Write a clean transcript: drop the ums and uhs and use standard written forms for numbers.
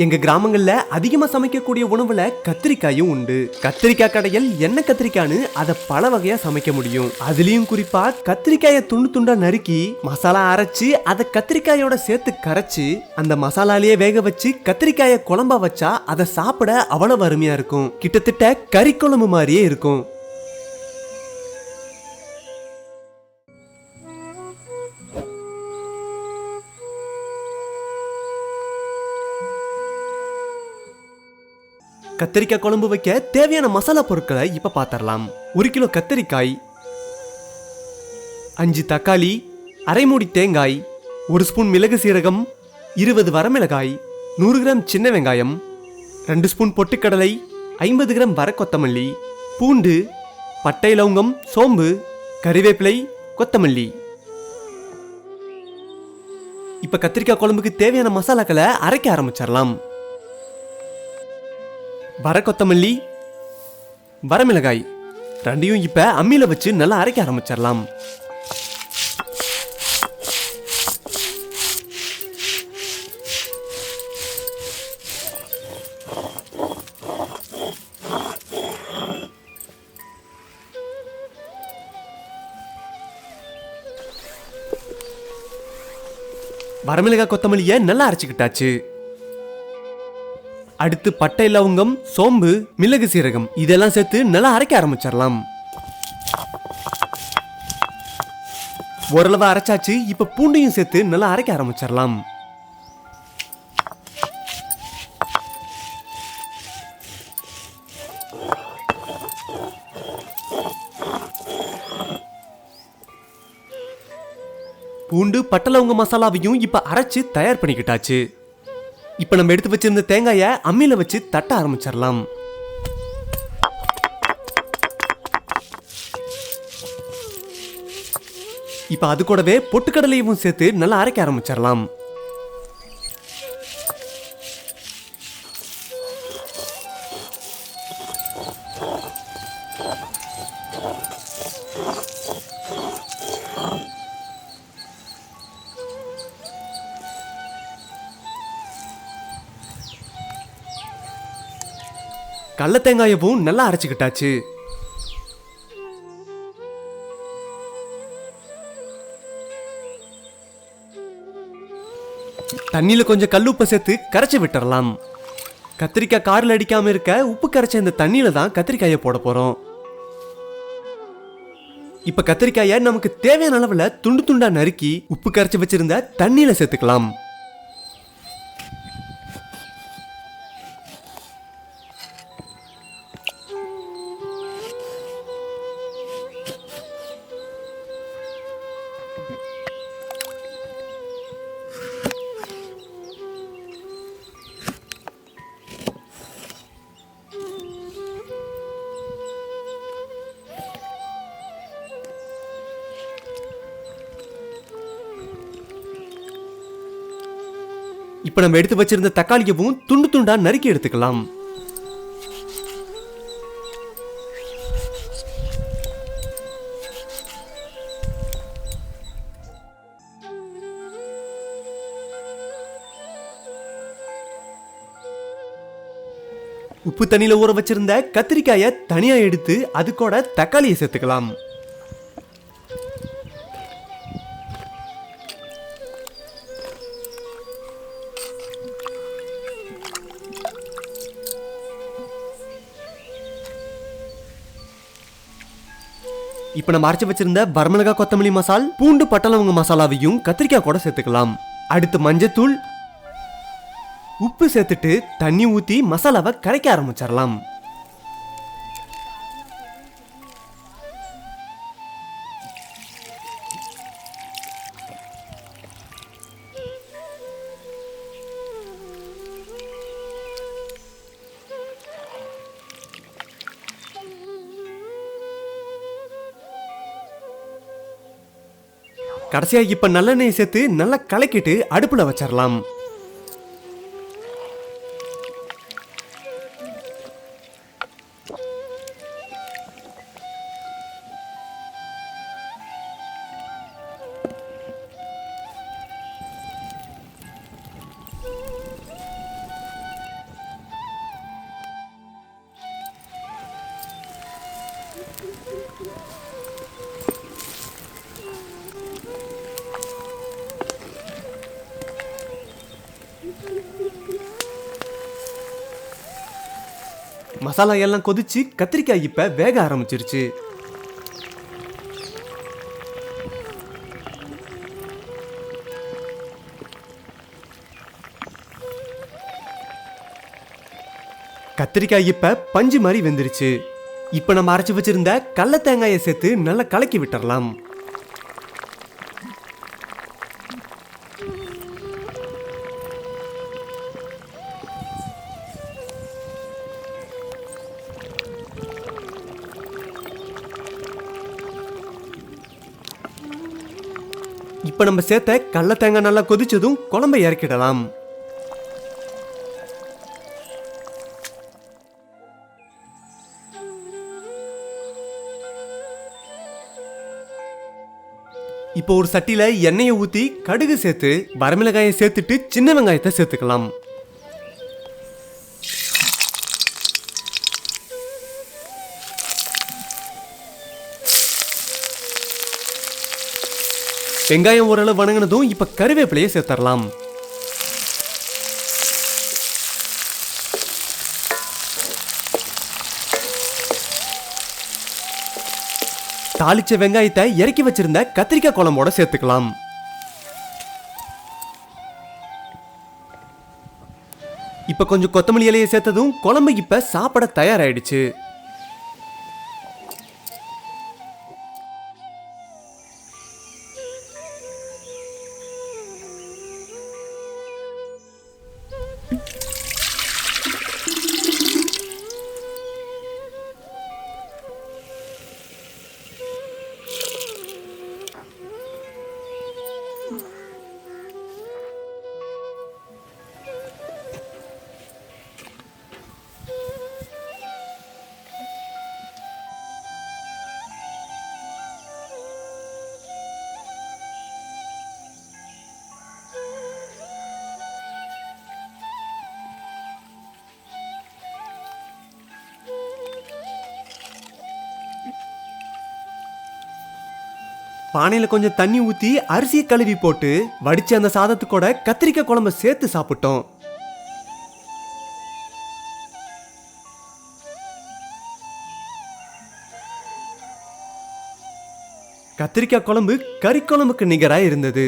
எங்க கிராமங்கள்ல அதிகமா சமைக்கக்கூடிய உணவுல கத்திரிக்காயும் உண்டு. கத்திரிக்காய் கடையில் என்ன கத்திரிக்காய்னு அதை பல வகையா சமைக்க முடியும். அதுலயும் குறிப்பா கத்திரிக்காயை துண்டு துண்டா நறுக்கி மசாலா அரைச்சு அதை கத்திரிக்காயோட சேர்த்து கரைச்சு அந்த மசாலாலேயே வேக வச்சு கத்திரிக்காயை குழம்பா வச்சா அதை சாப்பிட அவ்வளவு அருமையா இருக்கும். கிட்டத்தட்ட கறி குழம்பு மாதிரியே இருக்கும். கத்திரிக்காய் குழம்பு வைக்க தேவையான மசாலா பொருட்களை இப்ப பாத்திரலாம். 1 கிலோ கத்திரிக்காய், 5 தக்காளி, அரை மூடி தேங்காய், 1 ஸ்பூன் மிளகு சீரகம், 20 வரமிளகாய், 100 கிராம் சின்ன வெங்காயம், 2 ஸ்பூன் பொட்டுக்கடலை, 50 கிராம் வர கொத்தமல்லி, பூண்டு, பட்டை லவங்கம், சோம்பு, கறிவேப்பிலை, கொத்தமல்லி. இப்ப கத்திரிக்காய் குழம்புக்கு தேவையான மசாலாக்களை அரைக்க ஆரம்பிச்சிடலாம். வர கொத்தமல்லி, வரமிளகாய் ரெண்டையும் இப்ப அம்மியில வச்சு நல்லா அரைக்க ஆரம்பிச்சிடலாம். வரமிளகாய் கொத்தமல்லியை நல்லா அரைச்சுக்கிட்டாச்சு. அடுத்து பட்டை லவங்கம், சோம்பு, மிளகு சீரகம் இதெல்லாம் சேர்த்து நல்லா அரைக்க ஆரம்பிச்சிடலாம். ஓரளவு அரைச்சாச்சு. இப்ப பூண்டையும் சேர்த்து நல்லா அரைக்க ஆரம்பிச்சிடலாம். பூண்டு பட்டை லவங்க மசாலாவையும் இப்ப அரைச்சு தயார் பண்ணிக்கிட்டாச்சு. இப்ப நம்ம எடுத்து வச்சிருந்த தேங்காயை அம்மியில வச்சு தட்ட ஆரம்பிச்சிடலாம். இப்ப அது கூடவே பொட்டுக்கடலையும் சேர்த்து நல்லா அரைக்க ஆரம்பிச்சிடலாம். கடல தேங்காயவும் நல்லா அரைச்சுக்கிட்டாச்சு. தண்ணியில கொஞ்சம் கல்லுப்பை சேர்த்து கரைச்சி விட்டுறலாம். கத்திரிக்காய் காரில் அடிக்காம இருக்க உப்பு கரைச்ச இந்த தண்ணியில தான் கத்திரிக்காயை போட போறோம். இப்ப கத்திரிக்காயை நமக்கு தேவையான அளவுல துண்டு துண்டா நறுக்கி உப்பு கரைச்சி வச்சிருந்த தண்ணியில சேர்த்துக்கலாம். இப்ப நம்ம எடுத்து வச்சிருந்த தக்காளியவும் துண்டு துண்டா நறுக்கி எடுத்துக்கலாம். உப்பு தண்ணியில ஊற வச்சிருந்த கத்திரிக்காயை தனியா எடுத்து அது கூட தக்காளியை சேர்த்துக்கலாம். இப்ப நம்ம அரைச்சு வச்சிருந்த வரமிளகாய் கொத்தமல்லி மசால், பூண்டு பட்டலவங்க மசாலாவையும் கத்திரிக்காய் கூட சேர்த்துக்கலாம். அடுத்து மஞ்சத்தூள், உப்பு சேர்த்துட்டு தண்ணி ஊத்தி மசாலாவை கரைக்க ஆரம்பிச்சிடலாம். கடைசியா இப்ப நல்லெண்ணெய் சேர்த்து நல்லா கலக்கிட்டு அடுப்புல வச்சிடலாம். மசாலா எல்லாம் கொதிச்சு கத்திரிக்காய் இப்ப வேக ஆரம்பிச்சிருச்சு. கத்திரிக்காய் இப்ப பஞ்சு மாதிரி வெந்துருச்சு. இப்ப நம்ம அரைச்சு வச்சிருந்த கடல தேங்காயை சேர்த்து நல்லா கலக்கி விட்டுறலாம். இப்ப நம்ம சேர்த்த கடல தேங்காய் நல்லா கொதிச்சதும் குழம்பை இறக்கிடலாம். இப்போ ஒரு சட்டியில எண்ணெயை ஊத்தி கடுகு சேர்த்து வரமிளகாயை சேர்த்துட்டு சின்ன வெங்காயத்தை சேர்த்துக்கலாம். வெங்காயம் ஓரளவு வணங்கினதும் இப்ப கருவேப்பிலையை சேர்த்தரலாம். தாளிச்ச வெங்காயத்தை இறக்கி வச்சிருந்த கத்திரிக்காய் குழம்போட சேர்த்துக்கலாம். இப்ப கொஞ்சம் கொத்தமல்லி இலையை சேர்த்ததும் குழம்பு இப்ப சாப்பிட தயாராயிடுச்சு. பானையில கொஞ்சம் தண்ணி ஊத்தி அரிசியை கழுவி போட்டு வடிச்ச அந்த சாதத்துக்கூட கத்திரிக்காய் குழம்பு சேர்த்து சாப்பிட்டோம். கத்திரிக்காய் குழம்பு கறி குழம்புக்கு நிகரா இருந்தது.